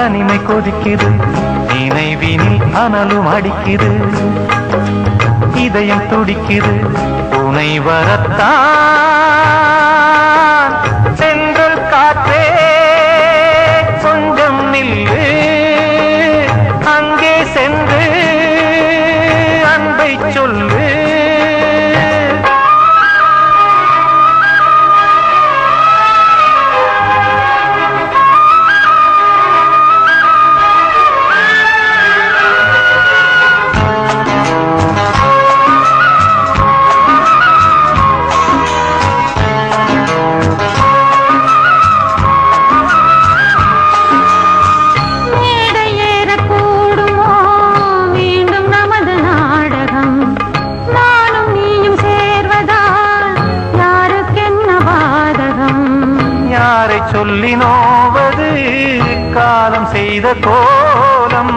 தனிமை கொதிக்குது நினைவினில் அனலும் அடிக்குது இதயம் துடிக்குது துணை வரத்தான் சென்றல் காற்றே கொஞ்சம் நில்லு அங்கே சென்று அன்பை சொல்லு சொல்லி நோவது காலம் செய்த கோலம்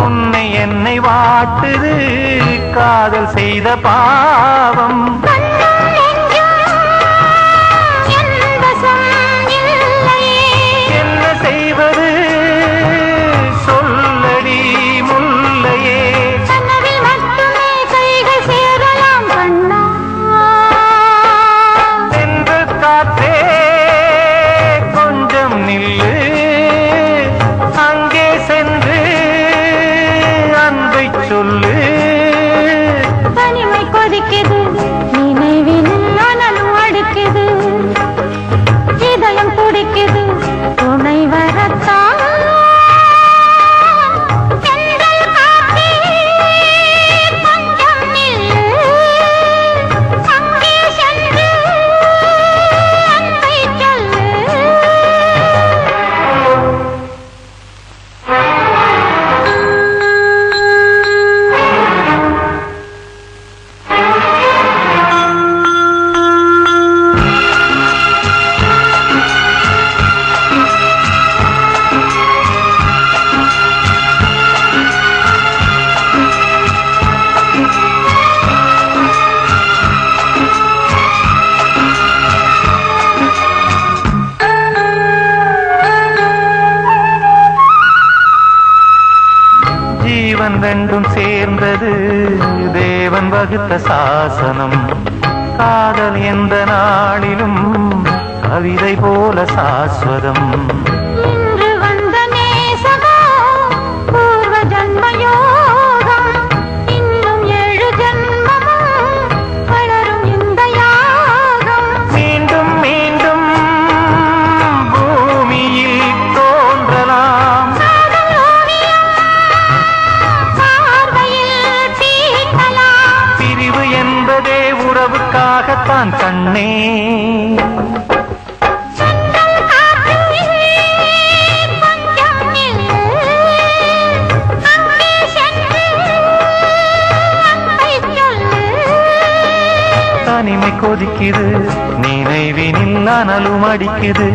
உன்னை என்னை வாட்டுது காதல் செய்த பாவம் என்ன செய்வது சொல்லடி முல்லையே சென்று காற்றே அங்கே சென்று அன்பை சொல்லு தனிமை கொதிக்குது நினைவினில் அனலும் அடிக்குது இதயம் துடிக்குது துணை வரத்தான் ஜீவன் ரெண்டும் சேர்ந்தது தேவன் வகுத்த சாசனம் காதல் எந்த நாளிலும் கவிதை போல சாஸ்வதம் இன்று வந்த நேசகம் பூர்வ ஜன்மயோகம் இன்னும் 7 ஜன்மமும் வளரும் இந்த யாகம் மீண்டும் மீண்டும் பூமியில் தோன்றலாம் பிரிவு என்பதே உறவுக்காகத்தான் கண்ணே தனிமை கொதிக்குது நினைவினில் அனலும் அடிக்குது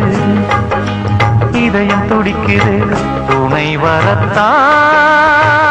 இதயம் துடிக்குது துணை வரத்தான்